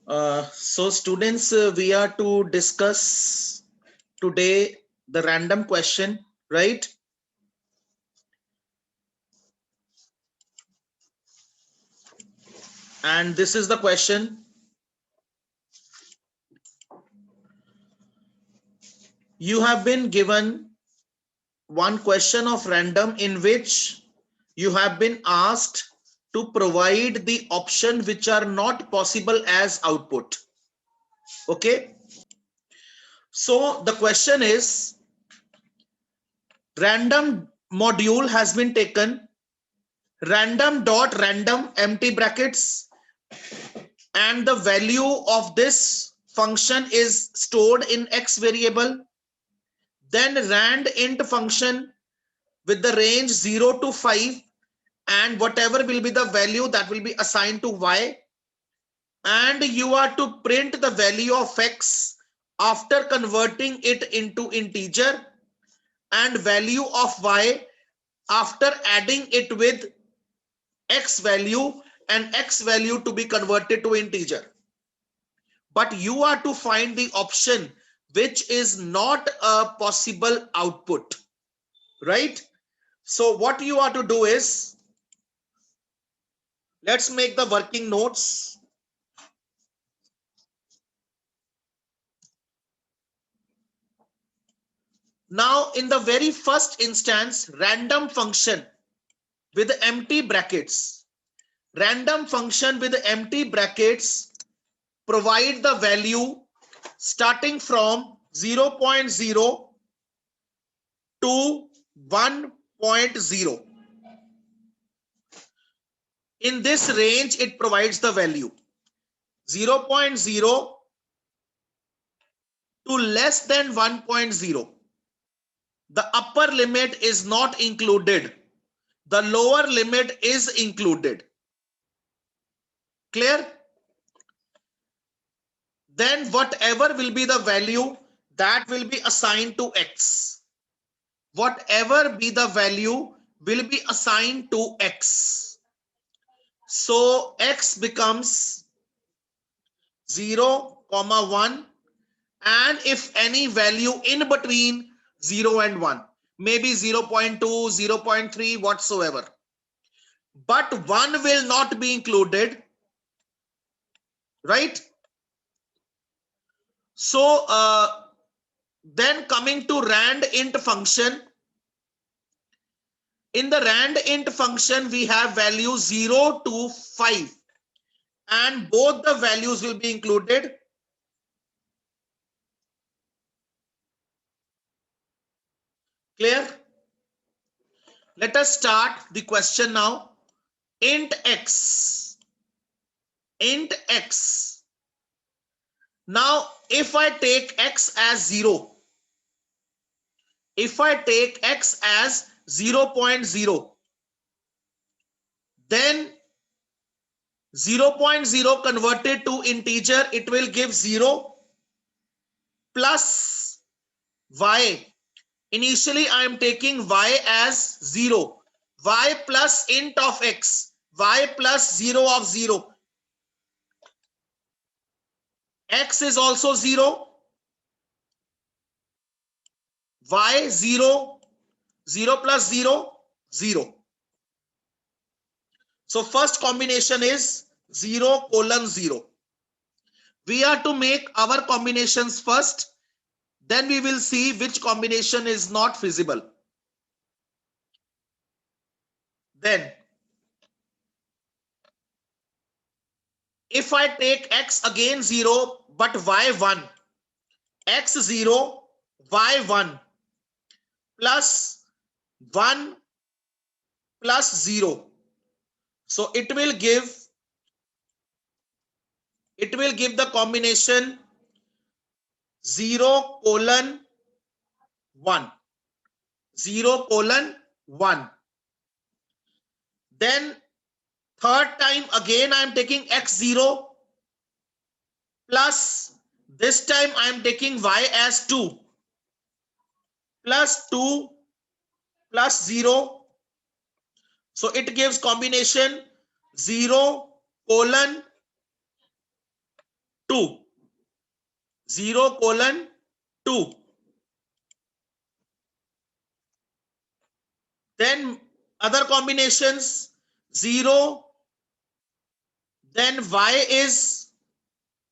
So students, we are to discuss today the random question, right? And this is the question. You have been given one question of random in which you have been asked to provide the option which are not possible as output. Okay. So the question is, random module has been taken, random dot random empty brackets, and the value of this function is stored in x variable. Then rand int function with the range 0 to 5, and whatever will be the value that will be assigned to y, and you are to print the value of x after converting it into integer, and value of y after adding it with x value, and x value to be converted to integer. But you are to find the option which is not a possible output, right? So what you are to do is, let's make the working notes. Now in the very first instance, random function with empty brackets, random function with empty brackets provide the value starting from 0.0 to 1.0. In this range, it provides the value 0.0 to less than 1.0. The upper limit is not included. The lower limit is included. Clear? Then whatever will be the value, that will be assigned to x. Whatever be the value will be assigned to x. So x becomes 0, 1, and if any value in between 0 and 1, maybe 0.2, 0.3, whatsoever, but 1 will not be included, right? So then coming to rand int function, in the rand int function we have value 0 to 5, and both the values will be included. Clear? Let us start the question now. Int x. Now if I take x as 0, if I take x as 0.0, then 0.0 converted to integer, it will give 0 plus y. Initially I am taking y as 0, y plus int of x, y plus 0 of 0, x is also 0, y 0, 0 plus 0, 0. So first combination is 0 colon 0. We are to make our combinations first, then we will see which combination is not feasible. Then if I take x again 0 but y 1, x 0, y 1 plus 1 plus 0, so it will give the combination 0 colon 1, 0 colon 1. Then third time again I am taking x 0 plus, this time I am taking y as 2 plus 2 plus 0. So it gives combination 0 colon 2, 0:2. Then other combinations, 0, then y is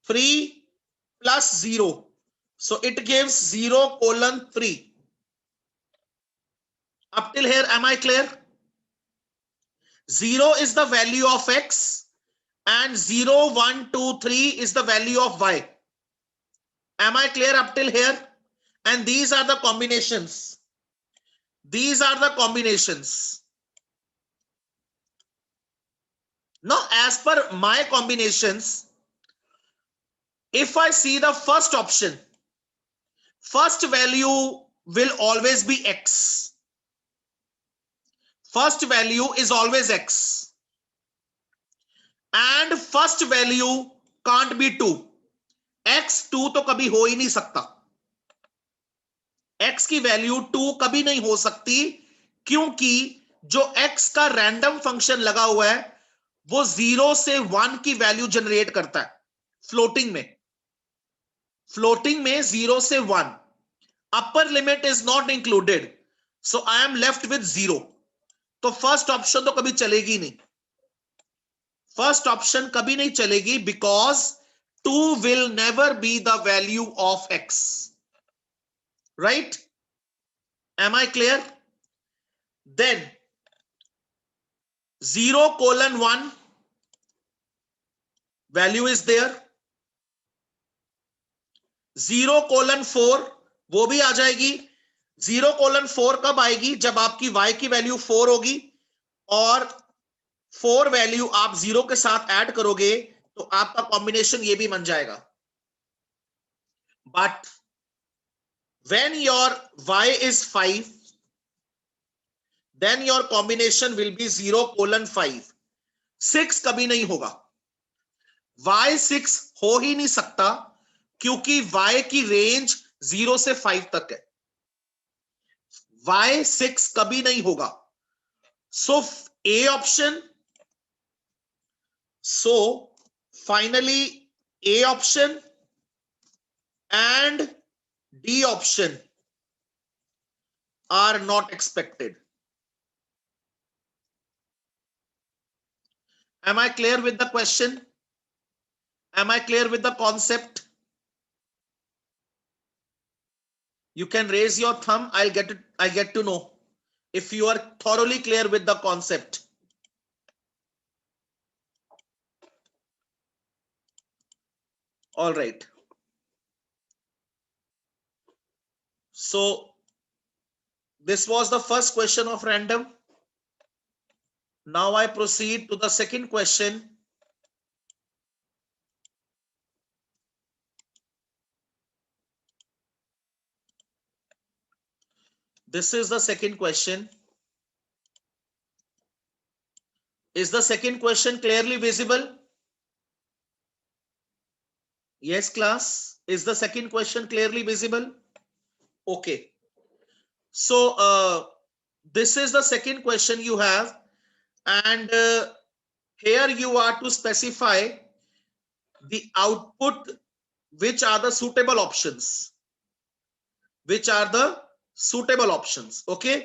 free plus 0. So it gives 0:3. Up till here, am I clear? 0 is the value of x and 0, 1, 2, 3 is the value of y. Am I clear up till here? And these are the combinations. These are the combinations. Now, as per my combinations, if I see the first option, first value will always be x. First value is always x. And first value can't be 2. x 2 तो कभी हो ही नहीं सकता. x की value 2 कभी नहीं हो सकती, क्योंकि जो x का रैंडम फंक्शन लगा हुआ है वो 0 से 1 की वैल्यू जनरेट करता है फ्लोटिंग में. फ्लोटिंग में 0 से 1. Upper limit is not included, so I am left with 0. तो फर्स्ट ऑप्शन तो कभी चलेगी नहीं. फर्स्ट ऑप्शन कभी नहीं चलेगी, because 2 will never be the value of x. Right? Am I clear? Then 0:1 value is there. 0:4 वो भी आ जाएगी. 0:4 कब आएगी? जब आपकी y की वैल्यू 4 होगी और 4 वैल्यू आप 0 के साथ ऐड करोगे तो आपका कॉम्बिनेशन ये भी बन जाएगा. But when your y is 5, then your combination will be 0:5. 6 कभी नहीं होगा. y 6 हो ही नहीं सकता, क्योंकि y की रेंज 0 से 5 तक है. y 6 कभी नहीं होगा. So A option. So finally A option and D option are not expected. Am I clear with the question? Am I clear with the concept? You can raise your thumb. I get to know if you are thoroughly clear with the concept. All right. So this was the first question of random. Now I proceed to the second question. This is the second question. Is the second question clearly visible? Yes, class. Is the second question clearly visible? Okay. So this is the second question you have, and here you are to specify the output, which are the suitable options. Which are the suitable options? Okay.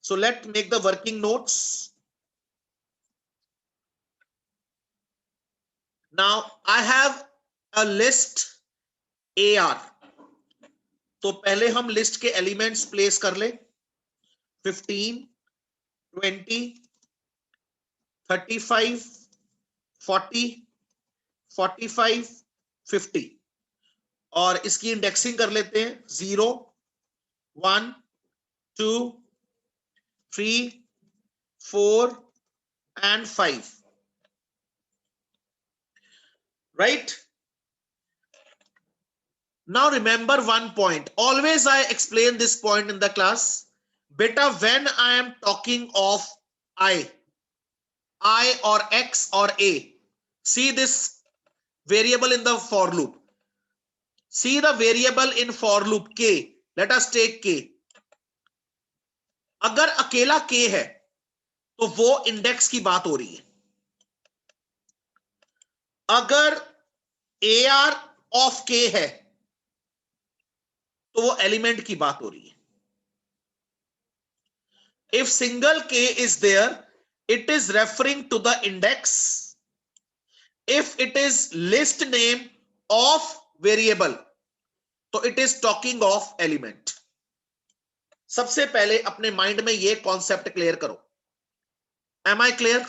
So let's make the working notes. Now I have a list AR. तो पहले हम list के elements place कर ले. 15, 20, 35, 40, 45, 50 और इसकी indexing कर लेते हैं. 0, 1, 2, 3, 4 and 5. Right? Now remember one point. Always I explain this point in the class. Beta, when I am talking of I or X or A, see this variable in the for loop. See the variable in for loop K. Let us take K. अगर अकेला K है तो वो index की बात हो रही है. अगर AR ऑफ K है तो वो एलिमेंट की बात हो रही है. If single K is there, it is referring to the index. If it is list name of variable, तो it is talking of element. सबसे पहले अपने माइंड में ये कॉन्सेप्ट क्लियर करो. Am I clear?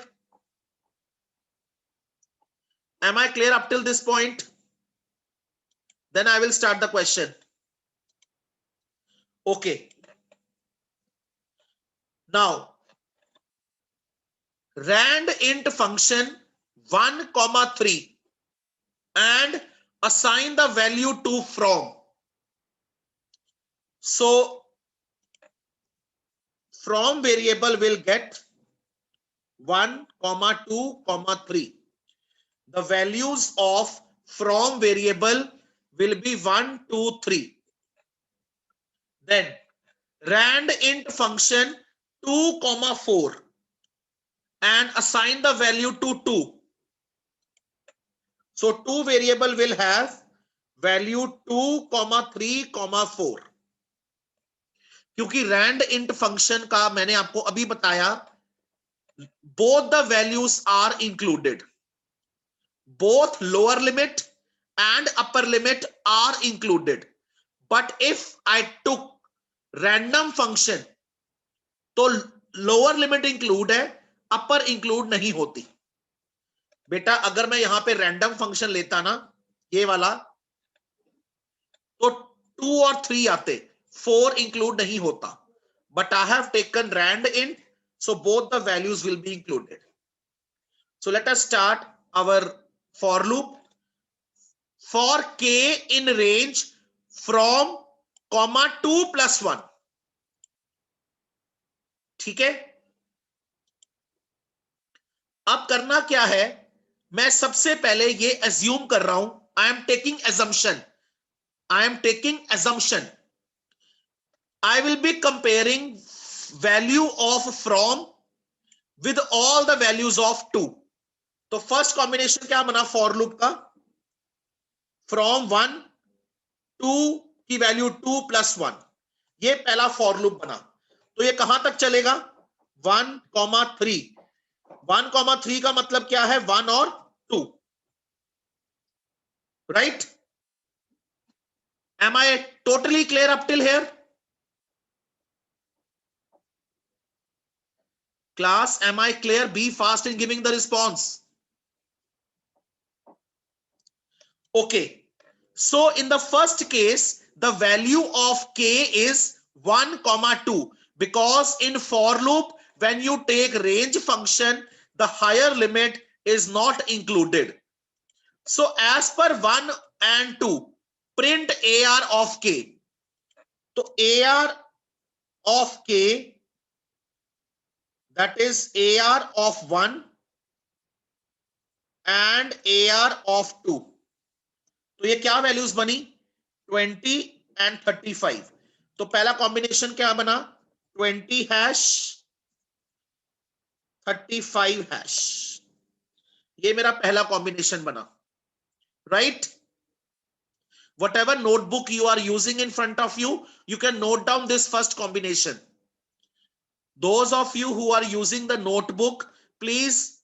Am I clear up till this point? Then I will start the question. Okay. Now, rand int function 1, 3 and assign the value to from. So, from variable will get 1, 2, 3. The values of from variable will be 1, 2, 3. Then rand int function 2, 4 and assign the value to 2. So 2 variable will have value 2, 3, 4. क्योंकि rand int function का मैंने आपको अभी बताया, both the values are included. Both lower limit and upper limit are included. But if I took random function, तो lower limit include है, upper include नहीं होती. बेटा अगर मैं यहां पे random function लेता ना, ये वाला, तो 2 और 3 आते, 4 include नहीं होता. But I have taken rand int, so both the values will be included. So let us start our for loop. For K in range from 2 plus 1. ठीक है. अब करना क्या है, मैं सबसे पहले ये assume कर रहा हूं, I am taking assumption. I will be comparing value of from with all the values of 2. तो फर्स्ट कॉम्बिनेशन क्या बना फॉर लूप का, फ्रॉम 1 2 की वैल्यू 2 plus 1, ये पहला फॉर लूप बना. तो ये कहां तक चलेगा, 1, 3. 1, 3 का मतलब क्या है, 1 और 2, right? Am I totally clear up till here? Class, am I clear? Be fast in giving the response. Okay. So in the first case, the value of K is 1, 2, because in for loop, when you take range function, the higher limit is not included. So as per 1 and 2, print AR of K. So AR of K, that is AR of 1 and AR of 2. तो ये क्या values बनी, 20 and 35. तो पहला combination क्या बना, 20 hash 35 hash. ये मेरा पहला कॉम्बिनेशन बना, right? Whatever notebook you are using in front of you, you can note down this first combination. Those of you who are using the notebook, please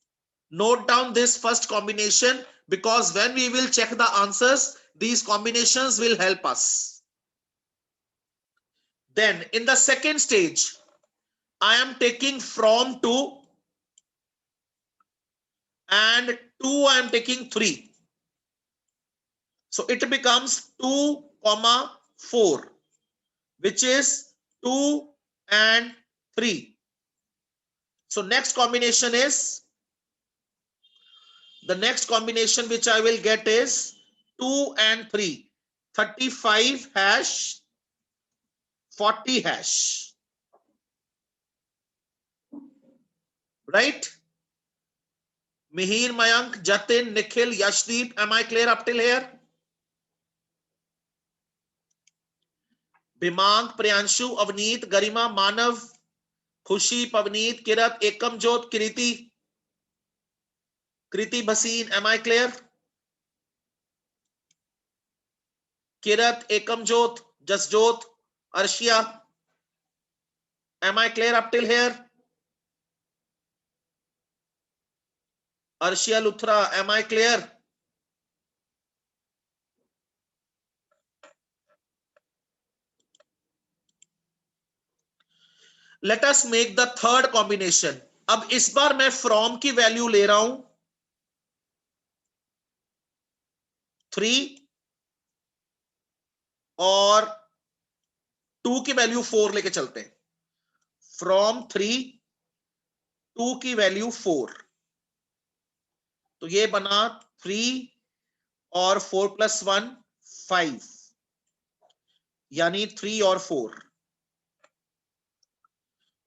note down this first combination, because when we will check the answers, these combinations will help us. Then in the second stage, I am taking from 2 and 2 I am taking 3. So it becomes 2, 4, which is 2 and 3. So next combination is, the next combination which I will get is 2 and 3, 35 hash, 40 hash, right? Mihir, Mayank, Jatin, Nikhil, Yashdeep, am I clear up till here? Bimang, Priyanshu, Avneet, Garima, Manav, Khushi, Pavneet, Kirat, Ekam Jot, Kriti Bhasin, am I clear? Kirat, Ekamjot, Jasjot, Arshia. Am I clear up till here? Arshia Luthra, am I clear? Let us make the third combination. अब इस बार मैं from की value ले रहा हूं 3 और 2 की value 4 लेके चलते हैं. From 3 2 की वैल्यू 4, तो ये बना 3 और 4 + 1 5, यानी 3 और 4.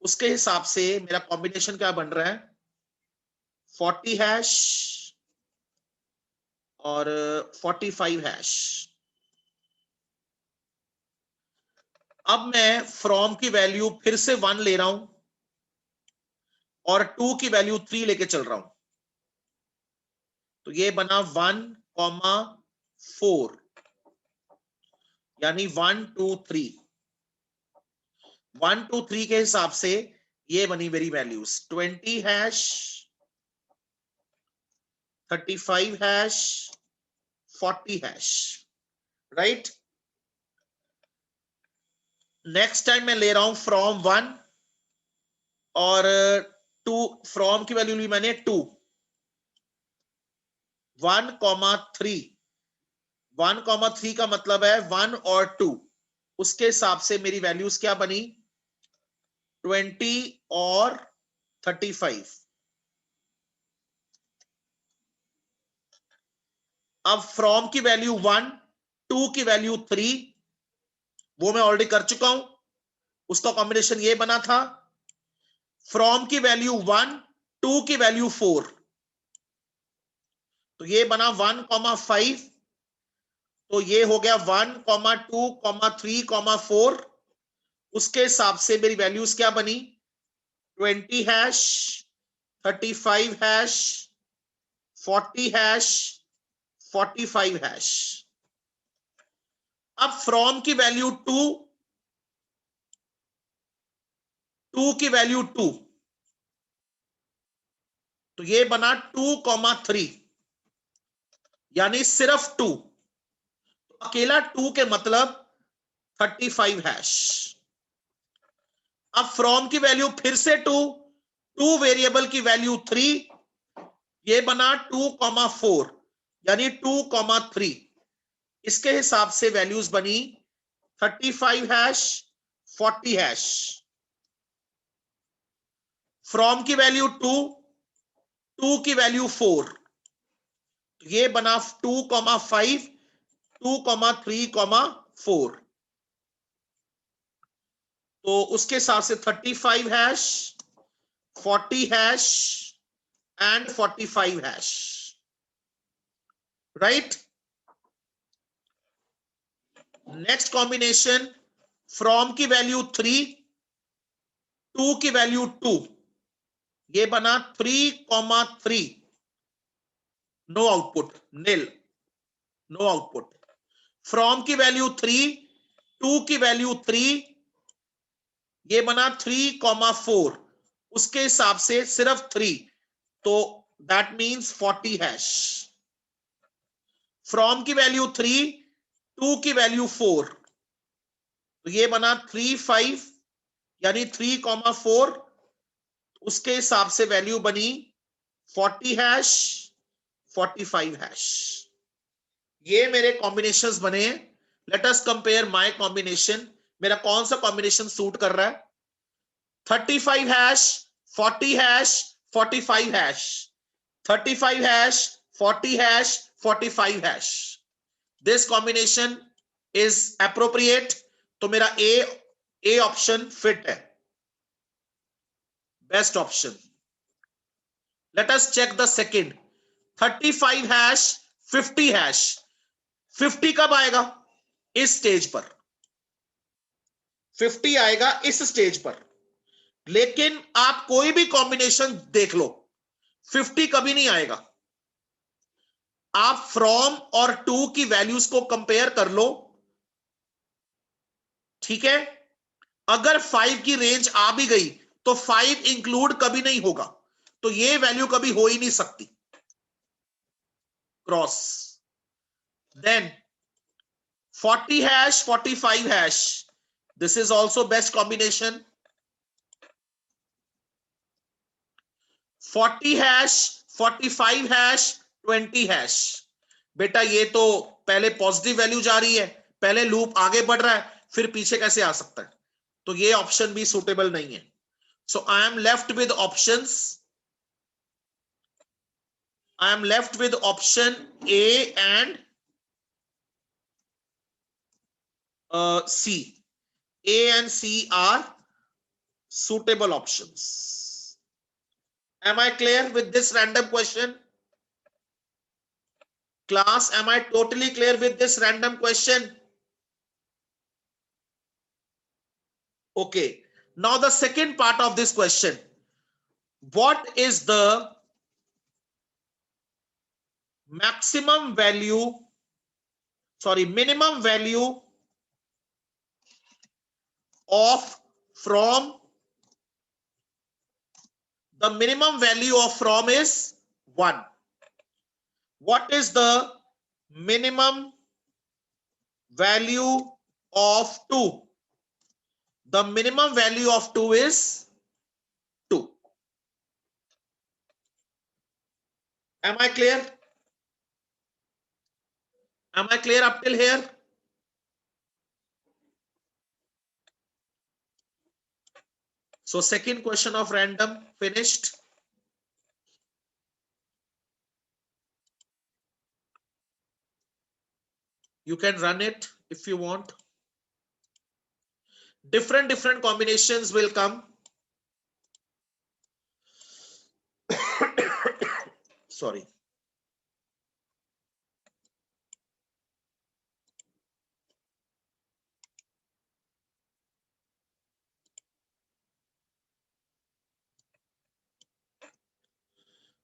उसके हिसाब से मेरा कॉम्बिनेशन क्या बन रहा है 40 हैश और 45 हैश. अब मैं फ्रॉम की वैल्यू फिर से 1 ले रहा हूं और 2 की वैल्यू 3 लेके चल रहा हूं, तो ये बना 1,4, यानी 1 2 3. 1 2 3 के हिसाब से ये बनी मेरी values 20 hash, 35 hash, 40 hash. Right. Next time मैं ले रहा हूं फ्रॉम 1 और 2. फ्रॉम की वैल्यू ली मैंने 2, 1,3. 1,3 का मतलब है 1 और 2. उसके हिसाब से मेरी वैल्यूज क्या बनी 20 और 35. अब फ्रॉम की वैल्यू 1, 2 की वैल्यू 3, वो मैं ऑलरेडी कर चुका हूं. उसका कॉम्बिनेशन ये बना था फ्रॉम की वैल्यू 1, 2 की वैल्यू 4, तो ये बना 1,5. तो ये हो गया 1,2, 3, 4. उसके हिसाब से मेरी वैल्यूज क्या बनी 20 हैश, 35 हैश, 40 हैश, 45 हैश. अब फ्रॉम की वैल्यू 2, 2 की वैल्यू 2, तो ये बना 2,3, यानी सिर्फ 2. अकेला 2 के मतलब 35 हैश. अब फ्रॉम की वैल्यू फिर से 2, 2 वेरिएबल की वैल्यू 3, ये बना 2,4, यानी 2,3. इसके हिसाब से वैल्यूज बनी 35 हैश, 40 हैश. फ्रॉम की वैल्यू 2, 2 की वैल्यू 4, ये बना 2,5, 2,3, 4. तो उसके हिसाब से 35 hash, 40 hash and 45 hash. Right. Next combination from की वैल्यू 3, 2 की वैल्यू 2, ये बना 3,3. No output, nil, no output. From की वैल्यू 3, 2 की वैल्यू 3, ये बना 3,4. उसके हिसाब से सिर्फ 3, तो दैट मींस 40 हैश. फ्रॉम की वैल्यू 3, 2 की वैल्यू 4, तो ये बना 3,5, यानी 3,4. उसके हिसाब से वैल्यू बनी 40 हैश, 45 हैश. ये मेरे कॉम्बिनेशंस बने. Let us compare my combination. मेरा कौन सा कॉम्बिनेशन सूट कर रहा है 35 hash, 40 hash, 45 hash, 35 hash, 40 hash, 45 hash. This combination is appropriate. तो मेरा ए ऑप्शन फिट है, best option. Let us check the second 35 hash, 50 hash. 50 कब आएगा इस स्टेज पर, 50 आएगा इस स्टेज पर. लेकिन आप कोई भी कॉम्बिनेशन देख लो 50 कभी नहीं आएगा. आप फ्रॉम और टू की वैल्यूज को कंपेयर कर लो, ठीक है, अगर 5 की रेंज आ भी गई तो 5 इंक्लूड कभी नहीं होगा, तो ये वैल्यू कभी हो ही नहीं सकती cross. Then 40 hash 45 hash, this is also best combination. 40 hash 45 hash 20 hash, बेटा ये तो पहले पॉजिटिव वैल्यू जा रही है, पहले लूप आगे बढ़ रहा है, फिर पीछे कैसे आ सकता है, तो ये ऑप्शन भी सुटेबल नहीं है। So I am left with options, I am left with option A and C. A and C are suitable options. Am I clear with this random question? Class, am I totally clear with this random question? Okay. Now the second part of this question. What is the maximum value, minimum value of from, the minimum value of from is 1. What is the minimum value of 2? The minimum value of 2 is 2. Am I clear? Am I clear up till here? So second question of random finished. You can run it if you want. Different combinations will come. Sorry.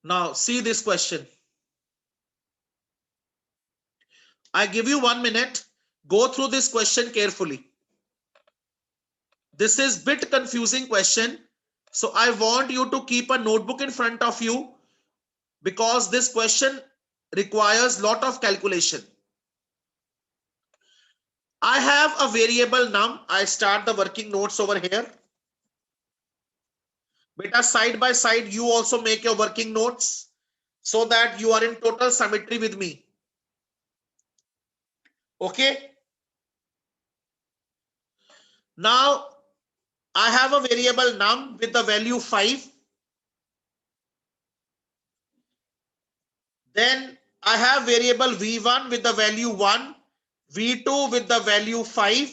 Now see this question. I give you 1 minute. Go through this question carefully. This is bit confusing question. So I want you to keep a notebook in front of you because this question requires lot of calculation. I have a variable num. I start the working notes over here. Beta, side by side, you also make your working notes so that you are in total symmetry with me. Okay. Now, I have a variable num with the value 5. Then I have variable v1 with the value 1, v2 with the value 5.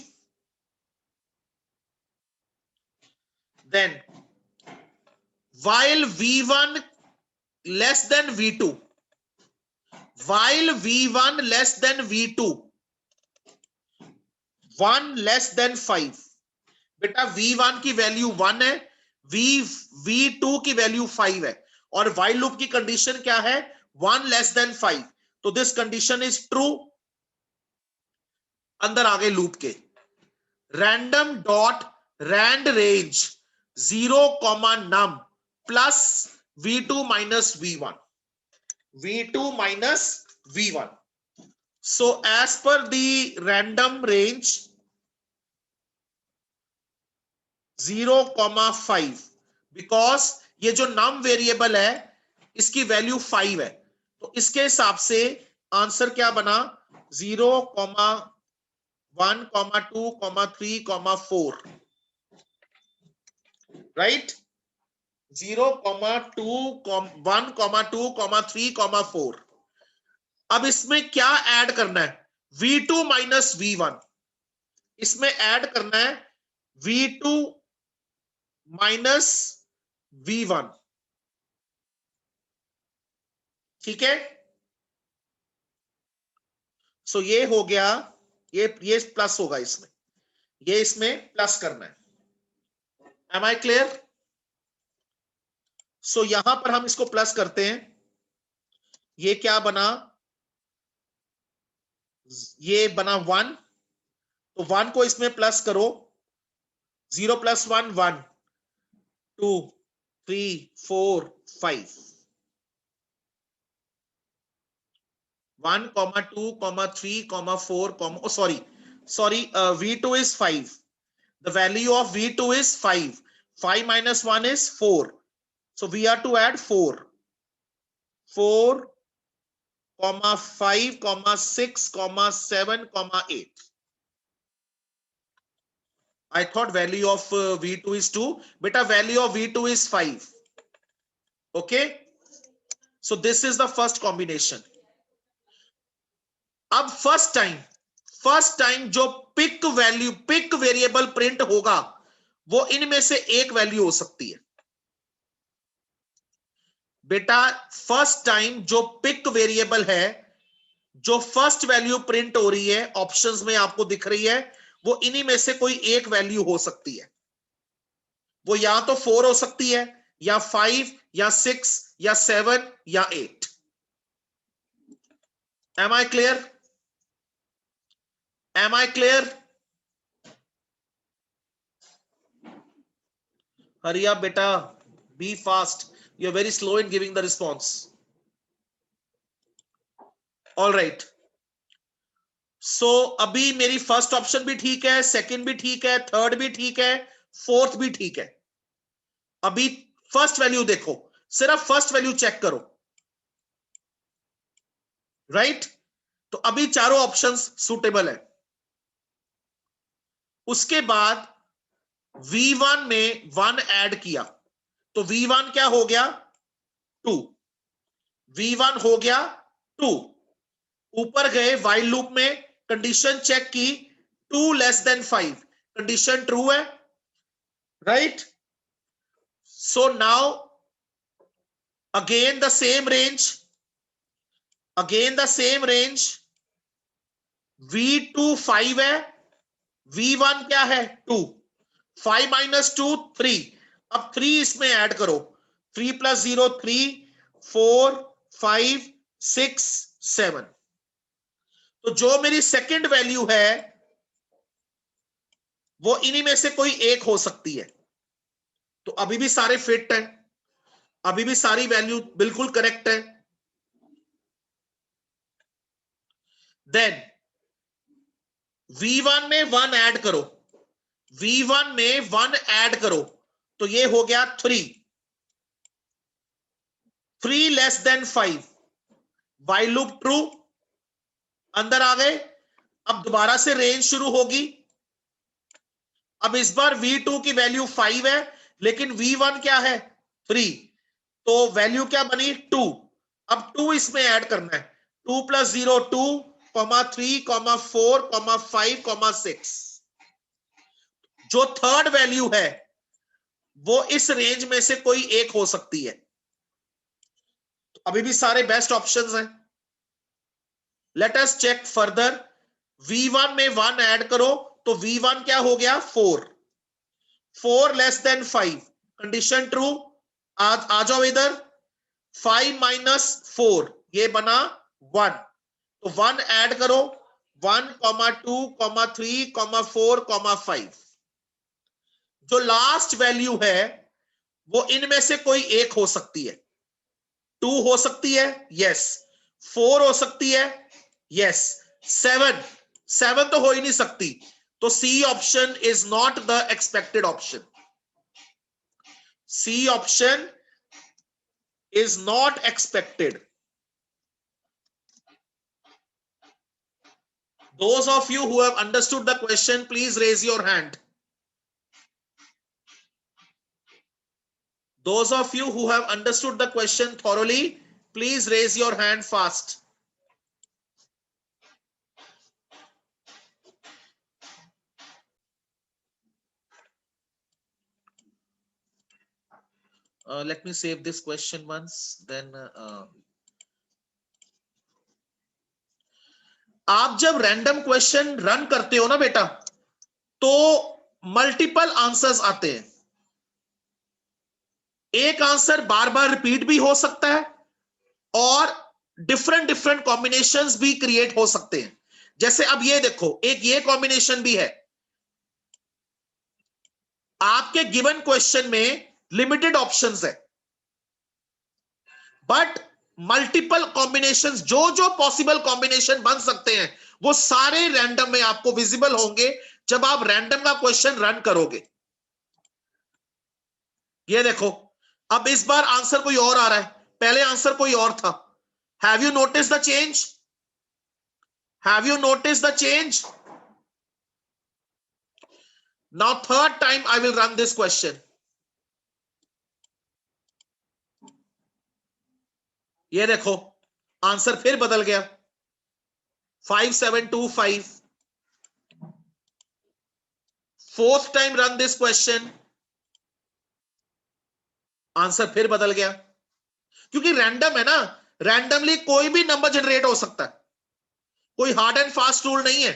Then while v1 less than v2, while v1 less than v2, 1 less than 5, बेटा v1 की value 1 है, v2 की value 5 है, और while loop की condition क्या है, 1 less than 5, तो दिस कंडीशन इज ट्रू। अंदर आ गए लूप के, random dot rand range 0 comma num plus v2 minus v1, v2 minus v1. So as per the random range 0,5, because ये जो नम वेरिएबल है इसकी वैल्यू 5 है, तो इसके हिसाब से आंसर क्या बना, 0,1, 2, 3, 4, राइट, 0,2, 1, 2, 3, 4. अब इसमें क्या ऐड करना है, v2 माइनस v1, इसमें ऐड करना है v2 माइनस v1, ठीक है। सो ये हो गया, ये प्लस होगा इसमें, ये इसमें प्लस करना है। M I clear? सो यहां पर हम इसको प्लस करते हैं, ये क्या बना, ये बना 1, तो 1 को इसमें प्लस करो, 0 + 1 1, 2 3 4 5, 1, 2, 3, 4, sorry, V2 is 5. The value of V2 is 5. 5 minus 1 is 4. So we are to add 4. 4, 5, 6, 7, 8. I thought value of V2 is 2. Beta, value of V2 is 5. Okay. So this is the first combination. अब first time जो pick variable print होगा वो इनमें से एक value हो सकती है। बेटा फर्स्ट टाइम जो पिक वेरिएबल है, जो फर्स्ट वैल्यू प्रिंट हो रही है ऑप्शंस में आपको दिख रही है, वो इन्हीं में से कोई एक वैल्यू हो सकती है। वो या तो 4 हो सकती है, या 5, या 6, या 7, या 8। Am I clear? Am I clear? Hurry up, beta. Be fast. You're very slow in giving the response. All right. So अभी मेरी फर्स्ट ऑप्शन भी ठीक है, सेकंड भी ठीक है, थर्ड भी ठीक है, फोर्थ भी ठीक है। अभी फर्स्ट वैल्यू देखो, सिर्फ फर्स्ट वैल्यू चेक करो, राइट? तो अभी चारों ऑप्शंस सुटेबल है। उसके बाद V1 में 1 ऐड किया, तो V1 क्या हो गया? 2। V1 हो गया 2। ऊपर गए व्हाइल लूप में, कंडीशन चेक की, 2 < 5, कंडीशन ट्रू है, right? So now again the same range, V2 5 है, V1 क्या है? 2। 5 - 2 3। अब 3 इसमें ऐड करो, 3 + 0 3, 4 5 6 7। तो जो मेरी सेकंड वैल्यू है वो इन्हीं में से कोई एक हो सकती है। तो अभी भी सारे फिट है, अभी भी सारी वैल्यू बिल्कुल करेक्ट है। देन V1 में 1 ऐड करो, V1 में 1 ऐड करो, तो ये हो गया 3। 3 < 5, व्हाइल लूप ट्रू, अंदर आ गए। अब दोबारा से रेंज शुरू होगी। अब इस बार V2 की वैल्यू 5 है, लेकिन V1 क्या है? 3। तो वैल्यू क्या बनी? 2। अब 2 इसमें ऐड करना है, 2 + 0 2, 3, 4, 5, 6। जो थर्ड वैल्यू है वो इस रेंज में से कोई एक हो सकती है। तो अभी भी सारे बेस्ट ऑप्शंस हैं। Let us check further. V1 में 1 ऐड करो, तो V1 क्या हो गया? 4। 4 < 5, कंडीशन ट्रू। आ जाओ इधर, 5 - 4, ये बना 1। तो 1 ऐड करो, 1, 2, 3, 4, 5। जो लास्ट वैल्यू है वो इनमें से कोई एक हो सकती है। 2 हो सकती है, यस। 4 हो सकती है, यस। 7 तो हो ही नहीं सकती, तो C option is not the expected option. C option is not expected. Those of you who have understood the question, please raise your hand. Those of you who have understood the question thoroughly, please raise your hand fast. Let me save this question once, then आप जब random question run करते हो ना बेटा, तो multiple answers आते हैं। एक आंसर बार बार रिपीट भी हो सकता है और डिफरेंट कॉम्बिनेशंस भी क्रिएट हो सकते हैं। जैसे अब ये देखो, एक ये कॉम्बिनेशन भी है, आपके गिवन क्वेश्चन में लिमिटेड ऑप्शंस है, बट मल्टीपल कॉम्बिनेशंस, जो जो पॉसिबल कॉम्बिनेशन बन सकते हैं वो सारे रैंडम में आपको विजिबल होंगे जब आप रैंडम का क्वेश्चन रन करोगे। ये देखो, अब इस बार आंसर कोई और आ रहा है, पहले आंसर कोई और था। Have you notice the change? Have you notice the change? Now third time I will run this question. ये देखो, आंसर फिर बदल गया, 5725। Fourth time run this question, answer फिर बदल गया, क्योंकि रैंडम है ना, रैंडमली कोई भी नंबर जनरेट हो सकता है, कोई हार्ड एंड फास्ट रूल नहीं है,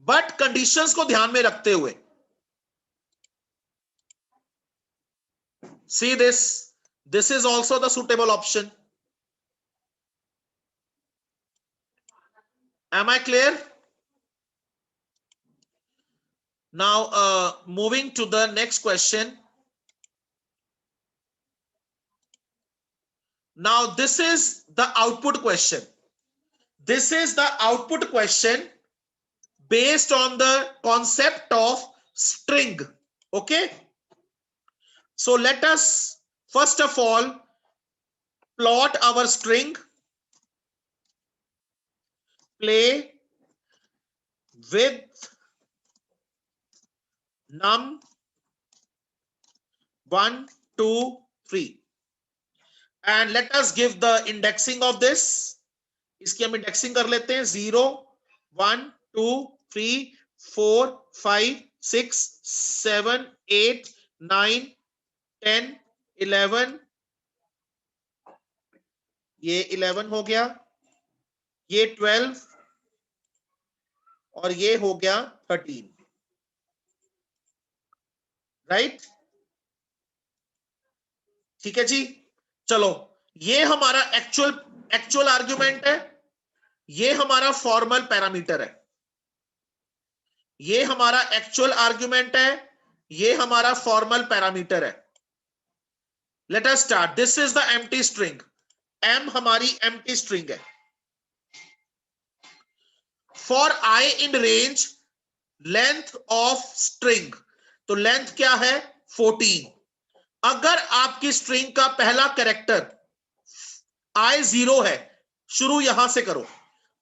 बट कंडीशंस को ध्यान में रखते हुए। See this is also the suitable option. Am I clear? Now moving to the next question. Now this is the output question. This is the output question based on the concept of string. Okay, so let us first of all plot our string, play with num 1 2 3, and let us give the indexing of this. इसकी हम indexing कर लेते हैं, 0 1 2 3 4 5 6 7 8 9 10 11, ये 11 हो गया, ये 12 और ये हो गया 13, राइट? ठीक है जी, चलो ये हमारा एक्चुअल आर्ग्यूमेंट है, ये हमारा फॉर्मल पैरामीटर है, ये हमारा एक्चुअल आर्ग्यूमेंट है, ये हमारा फॉर्मल पैरामीटर है। Let us start. This is the empty string, m हमारी एम्प्टी स्ट्रिंग है। For i in range length of string, तो लेंथ क्या है 14। अगर आपकी स्ट्रिंग का पहला कैरेक्टर i 0 है, शुरू यहां से करो,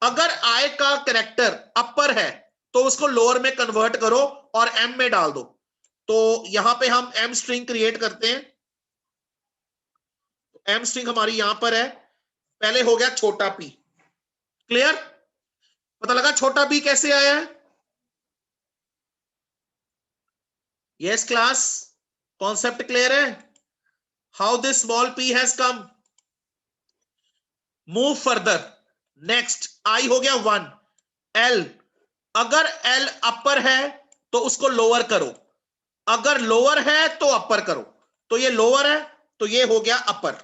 अगर i का कैरेक्टर अपर है तो उसको लोअर में कन्वर्ट करो और m में डाल दो। तो यहां पे हम m स्ट्रिंग क्रिएट करते हैं, m स्ट्रिंग हमारी यहां पर है, पहले हो गया छोटा p। क्लियर? पता लगा छोटा p कैसे आया है? यस क्लास, कॉन्सेप्ट क्लियर है? How this small p has come? Move further, next i हो गया 1, l, अगर l अपर है तो उसको लोअर करो, अगर लोअर है तो अपर करो, तो ये लोअर है तो ये हो गया अपर,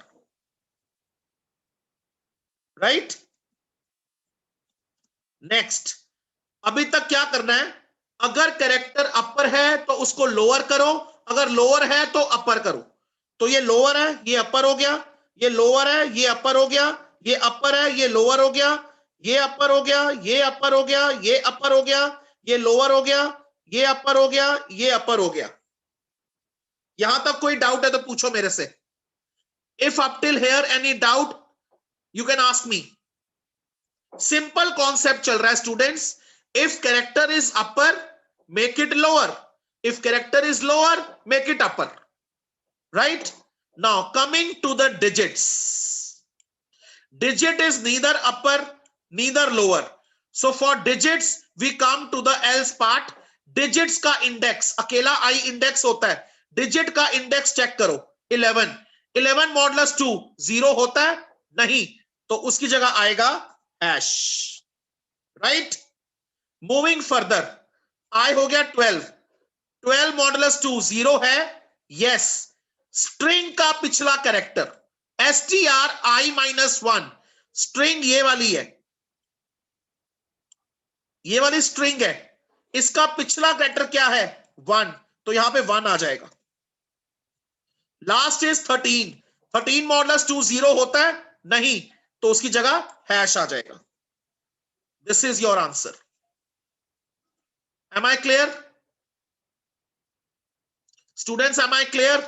राइट? नेक्स्ट, अभी तक क्या करना है, अगर कैरेक्टर अपर है तो उसको लोअर करो, अगर लोअर है तो अपर करो, तो ये लोअर है ये अपर हो गया, ये लोअर है ये अपर हो गया, ये अपर है ये लोअर हो गया, ये अपर हो गया, ये अपर हो गया, ये अपर हो गया, ये लोअर हो गया, ये अपर हो गया, ये अपर हो गया। यहां तक कोई डाउट है तो पूछो मेरे से। If up till here any doubt you can ask me. Simple concept चल रहा है students. If character is upper make it lower, if character is lower make it upper, right? Now coming to the digits, digit is neither upper neither lower, so for digits we come to the else part। digits का index अकेला i index होता है, digit का index check करो 11, 11 modulus 2 0 होता है नहीं, तो उसकी जगह आएगा hash, right? Moving further, i हो गया 12, 12 मॉडुलस 2 0 है, यस। स्ट्रिंग का पिछला कैरेक्टर str i -1, स्ट्रिंग ये वाली है, ये वाली स्ट्रिंग है, इसका पिछला कैरेक्टर क्या है 1, तो यहां पे 1 आ जाएगा। लास्ट इज 13, 13 मॉडुलस 2 0 होता है नहीं, तो उसकी जगह हैश आ जाएगा। This is your answer. Am I clear students, am I clear?